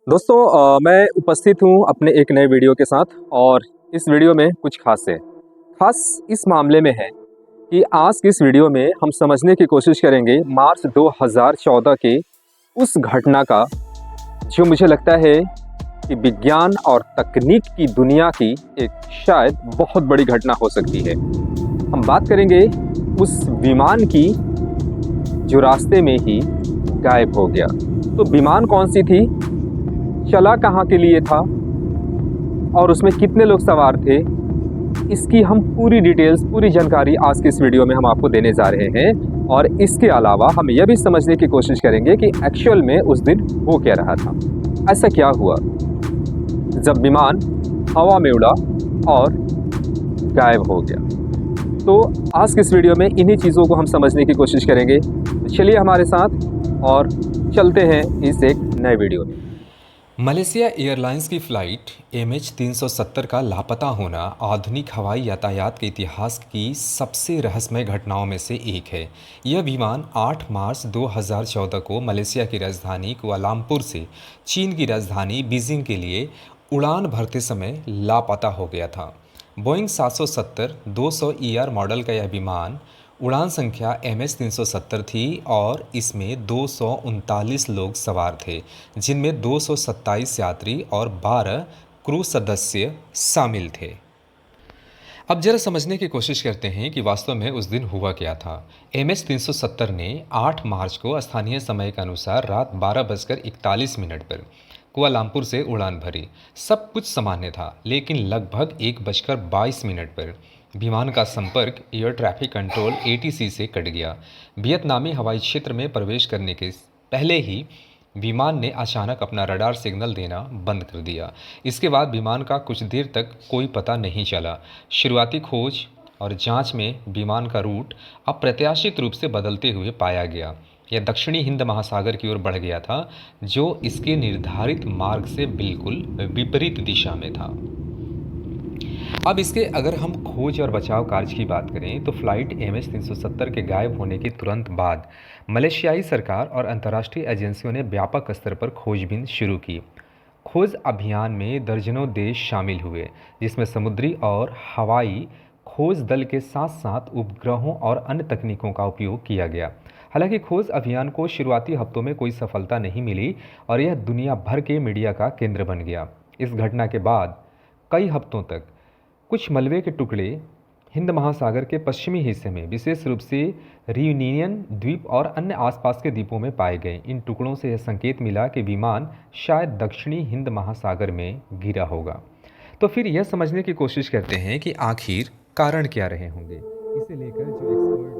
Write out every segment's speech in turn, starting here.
दोस्तों मैं उपस्थित हूँ अपने एक नए वीडियो के साथ और इस वीडियो में कुछ खास है। खास इस मामले में है कि आज की इस वीडियो में हम समझने की कोशिश करेंगे मार्च 2014 के उस घटना का, जो मुझे लगता है कि विज्ञान और तकनीक की दुनिया की एक शायद बहुत बड़ी घटना हो सकती है। हम बात करेंगे उस विमान की जो रास्ते में ही गायब हो गया। तो विमान कौन सी थी, चला कहाँ के लिए था और उसमें कितने लोग सवार थे, इसकी हम पूरी डिटेल्स, पूरी जानकारी आज की इस वीडियो में हम आपको देने जा रहे हैं। और इसके अलावा हम यह भी समझने की कोशिश करेंगे कि एक्चुअल में उस दिन हो क्या रहा था। ऐसा क्या हुआ जब विमान हवा में उड़ा और गायब हो गया। तो आज की इस वीडियो में इन्हीं चीज़ों को हम समझने की कोशिश करेंगे। तो चलिए हमारे साथ और चलते हैं इस एक नए वीडियो में। मलेशिया एयरलाइंस की फ़्लाइट MH370 का लापता होना आधुनिक हवाई यातायात के इतिहास की सबसे रहस्यमय घटनाओं में से एक है। यह विमान 8 मार्च 2014 को मलेशिया की राजधानी कुआलालंपुर से चीन की राजधानी बीजिंग के लिए उड़ान भरते समय लापता हो गया था। बोइंग 770-200 ER मॉडल का यह विमान उड़ान संख्या MH370 थी और इसमें 239 लोग सवार थे, जिनमें 227 यात्री और 12 क्रू सदस्य शामिल थे। अब जरा समझने की कोशिश करते हैं कि वास्तव में उस दिन हुआ क्या था। MH370 ने 8 मार्च को स्थानीय समय के अनुसार रात 12:41 पर कुआलालंपुर से उड़ान भरी। सब कुछ सामान्य था, लेकिन लगभग 1:22 पर विमान का संपर्क एयर ट्रैफिक कंट्रोल ATC से कट गया। वियतनामी हवाई क्षेत्र में प्रवेश करने के पहले ही विमान ने अचानक अपना रडार सिग्नल देना बंद कर दिया। इसके बाद विमान का कुछ देर तक कोई पता नहीं चला। शुरुआती खोज और जांच में विमान का रूट अप्रत्याशित रूप से बदलते हुए पाया गया। यह दक्षिणी हिंद महासागर की ओर बढ़ गया था, जो इसके निर्धारित मार्ग से बिल्कुल विपरीत दिशा में था। अब इसके अगर हम खोज और बचाव कार्य की बात करें तो फ्लाइट MH370 के गायब होने के तुरंत बाद मलेशियाई सरकार और अंतर्राष्ट्रीय एजेंसियों ने व्यापक स्तर पर खोजबीन शुरू की। खोज अभियान में दर्जनों देश शामिल हुए, जिसमें समुद्री और हवाई खोज दल के साथ साथ उपग्रहों और अन्य तकनीकों का उपयोग किया गया। हालांकि खोज अभियान को शुरुआती हफ्तों में कोई सफलता नहीं मिली और यह दुनिया भर के मीडिया का केंद्र बन गया। इस घटना के बाद कई हफ्तों तक कुछ मलबे के टुकड़े हिंद महासागर के पश्चिमी हिस्से में, विशेष रूप से रियूनियन द्वीप और अन्य आसपास के द्वीपों में पाए गए। इन टुकड़ों से यह संकेत मिला कि विमान शायद दक्षिणी हिंद महासागर में गिरा होगा। तो फिर यह समझने की कोशिश करते हैं कि आखिर कारण क्या रहे होंगे। इसे लेकर जो एक्सपर्ट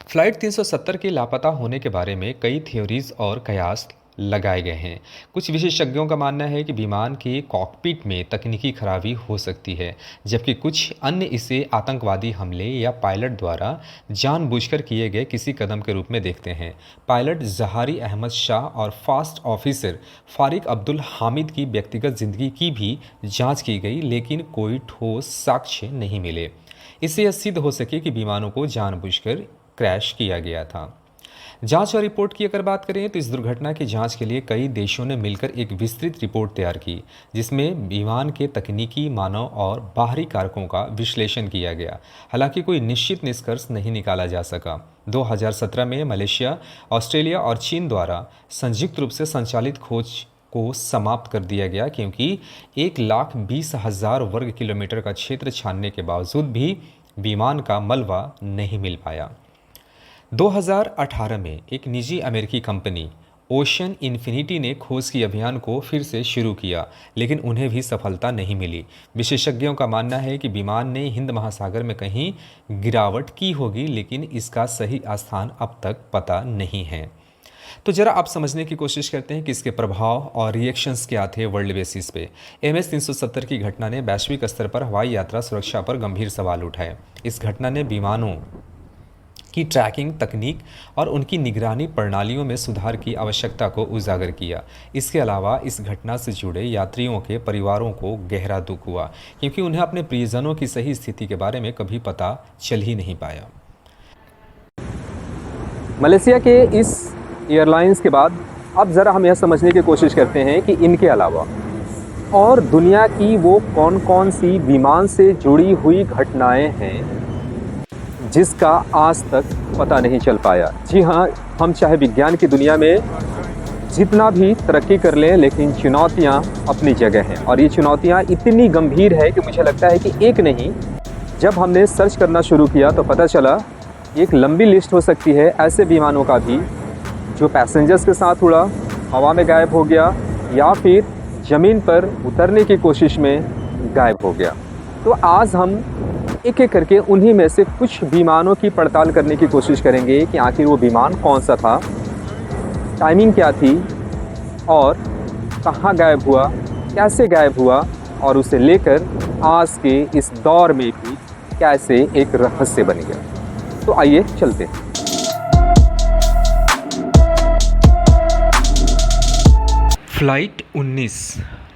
फ्लाइट 370 के लापता होने के बारे में कई थ्योरीज और कयास लगाए गए हैं। कुछ विशेषज्ञों का मानना है कि विमान के कॉकपिट में तकनीकी खराबी हो सकती है, जबकि कुछ अन्य इसे आतंकवादी हमले या पायलट द्वारा जानबूझकर किए गए किसी कदम के रूप में देखते हैं। पायलट जहारी अहमद शाह और फास्ट ऑफिसर फारिक अब्दुल हामिद की व्यक्तिगत जिंदगी की भी जांच की गई, लेकिन कोई ठोस साक्ष्य नहीं मिले। इससे यह सिद्ध हो सके कि विमानों को जानबूझकर क्रैश किया गया था। जांच और रिपोर्ट की अगर बात करें तो इस दुर्घटना की जांच के लिए कई देशों ने मिलकर एक विस्तृत रिपोर्ट तैयार की, जिसमें विमान के तकनीकी, मानव और बाहरी कारकों का विश्लेषण किया गया। हालांकि कोई निश्चित निष्कर्ष नहीं निकाला जा सका। 2017 में मलेशिया, ऑस्ट्रेलिया और चीन द्वारा संयुक्त रूप से संचालित खोज को समाप्त कर दिया गया, क्योंकि 1,20,000 वर्ग किलोमीटर का क्षेत्र छानने के बावजूद भी विमान का मलबा नहीं मिल पाया। 2018 में एक निजी अमेरिकी कंपनी ओशन इन्फिनिटी ने खोज की अभियान को फिर से शुरू किया, लेकिन उन्हें भी सफलता नहीं मिली। विशेषज्ञों का मानना है कि विमान ने हिंद महासागर में कहीं गिरावट की होगी, लेकिन इसका सही स्थान अब तक पता नहीं है। तो जरा आप समझने की कोशिश करते हैं कि इसके प्रभाव और रिएक्शंस क्या थे वर्ल्ड बेसिस पे। MH370 की घटना ने वैश्विक स्तर पर हवाई यात्रा सुरक्षा पर गंभीर सवाल उठाए। इस घटना ने विमानों की ट्रैकिंग तकनीक और उनकी निगरानी प्रणालियों में सुधार की आवश्यकता को उजागर किया। इसके अलावा इस घटना से जुड़े यात्रियों के परिवारों को गहरा दुख हुआ, क्योंकि उन्हें अपने प्रियजनों की सही स्थिति के बारे में कभी पता चल ही नहीं पाया। मलेशिया के इस एयरलाइंस के बाद अब ज़रा हम यह समझने की कोशिश करते हैं कि इनके अलावा और दुनिया की वो कौन कौन सी विमान से जुड़ी हुई घटनाएं हैं जिसका आज तक पता नहीं चल पाया। जी हाँ, हम चाहे विज्ञान की दुनिया में जितना भी तरक्की कर लें, लेकिन चुनौतियाँ अपनी जगह हैं और ये चुनौतियाँ इतनी गंभीर है कि मुझे लगता है कि एक नहीं, जब हमने सर्च करना शुरू किया तो पता चला एक लंबी लिस्ट हो सकती है ऐसे विमानों का भी जो पैसेंजर्स के साथ उड़ा, हवा में गायब हो गया या फिर ज़मीन पर उतरने की कोशिश में गायब हो गया। तो आज हम एक एक करके उन्हीं में से कुछ विमानों की पड़ताल करने की कोशिश करेंगे कि आखिर वो विमान कौन सा था, टाइमिंग क्या थी और कहाँ गायब हुआ, कैसे गायब हुआ और उसे लेकर आज के इस दौर में भी कैसे एक रहस्य बन गया। तो आइए चलते हैं। फ्लाइट 19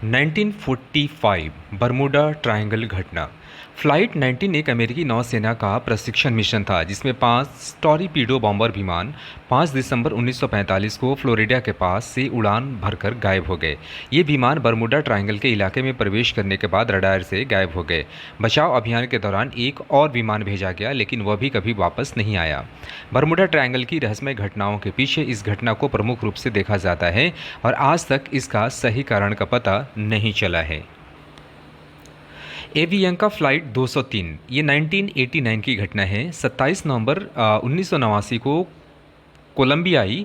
1945 बरमूडा ट्रायंगल घटना। फ्लाइट 19 एक अमेरिकी नौसेना का प्रशिक्षण मिशन था जिसमें 5 टॉरपीडो बॉम्बर विमान 5 दिसंबर 1945 को फ्लोरिडा के पास से उड़ान भरकर गायब हो गए। ये विमान बरमूडा ट्रायंगल के इलाके में प्रवेश करने के बाद रडार से गायब हो गए। बचाव अभियान के दौरान एक और विमान भेजा गया लेकिन वह भी कभी वापस नहीं आया। बरमूडा ट्रायंगल की रहस्यमय घटनाओं के पीछे इस घटना को प्रमुख रूप से देखा जाता है और आज तक इसका सही कारण का पता नहीं चला है। एवियंका फ़्लाइट 203 ये 1989 की घटना है। 27 नवंबर 1989 को कोलंबियाई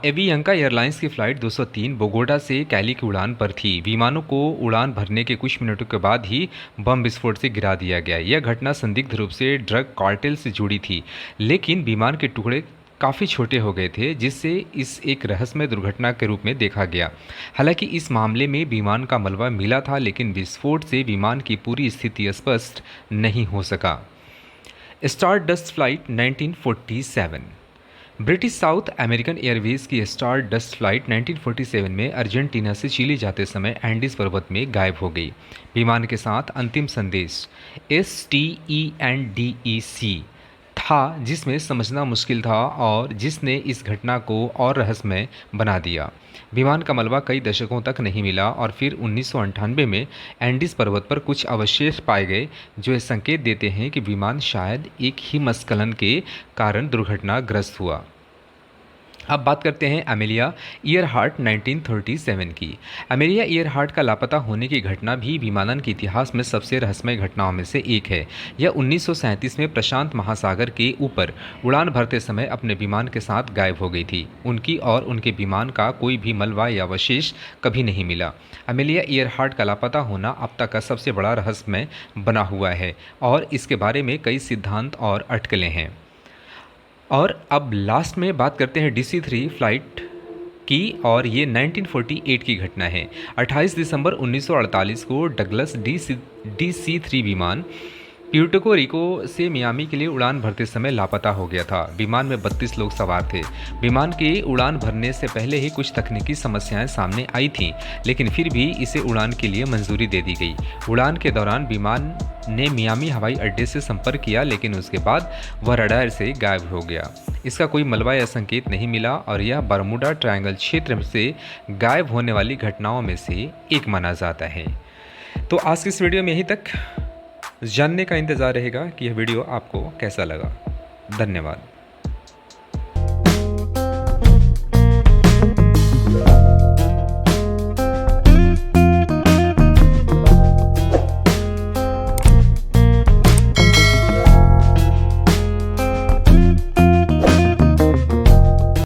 एवियंका एयरलाइंस की फ़्लाइट 203 बोगोटा से कैली की उड़ान पर थी। विमानों को उड़ान भरने के कुछ मिनटों के बाद ही बम विस्फोट से गिरा दिया गया। यह घटना संदिग्ध रूप से ड्रग कार्टेल से जुड़ी थी, लेकिन विमान के टुकड़े काफ़ी छोटे हो गए थे जिससे इस एक रहस्यमय दुर्घटना के रूप में देखा गया। हालांकि इस मामले में विमान का मलबा मिला था लेकिन विस्फोट से विमान की पूरी स्थिति स्पष्ट नहीं हो सका। Stardust flight 1947 British south American Airways की स्टारडस्ट फ्लाइट 1947 में अर्जेंटीना से चिली जाते समय एंडीज पर्वत में गायब हो गई। विमान के साथ अंतिम संदेश STENDEC था जिसमें समझना मुश्किल था और जिसने इस घटना को और रहस्यमय बना दिया। विमान का मलबा कई दशकों तक नहीं मिला और फिर 1998 में एंडीज पर्वत पर कुछ अवशेष पाए गए जो ये संकेत देते हैं कि विमान शायद एक हिमस्खलन के कारण दुर्घटनाग्रस्त हुआ। अब बात करते हैं अमेलिया ईयरहार्ट 1937 की। अमेलिया ईयरहार्ट का लापता होने की घटना भी विमानन के इतिहास में सबसे रहस्यमय घटनाओं में से एक है। यह 1937 में प्रशांत महासागर के ऊपर उड़ान भरते समय अपने विमान के साथ गायब हो गई थी। उनकी और उनके विमान का कोई भी मलबा या अवशेष कभी नहीं मिला। अमेलिया ईयरहार्ट का लापता होना अब तक का सबसे बड़ा रहस्यमय बना हुआ है और इसके बारे में कई सिद्धांत और अटकलें हैं। और अब लास्ट में बात करते हैं DC-3 फ्लाइट की और ये 1948 की घटना है। 28 दिसंबर 1948 को डगलस DC-3 विमान प्यूर्टो रिको से मियामी के लिए उड़ान भरते समय लापता हो गया था। विमान में 32 लोग सवार थे। विमान के उड़ान भरने से पहले ही कुछ तकनीकी समस्याएं सामने आई थीं, लेकिन फिर भी इसे उड़ान के लिए मंजूरी दे दी गई। उड़ान के दौरान विमान ने मियामी हवाई अड्डे से संपर्क किया लेकिन उसके बाद वह रडार से गायब हो गया। इसका कोई मलबा या संकेत नहीं मिला और यह बरमूडा ट्रायंगल क्षेत्र से गायब होने वाली घटनाओं में से एक माना जाता है। तो आज की इस वीडियो में यहीं तक। जानने का इंतज़ार रहेगा कि यह वीडियो आपको कैसा लगा। धन्यवाद।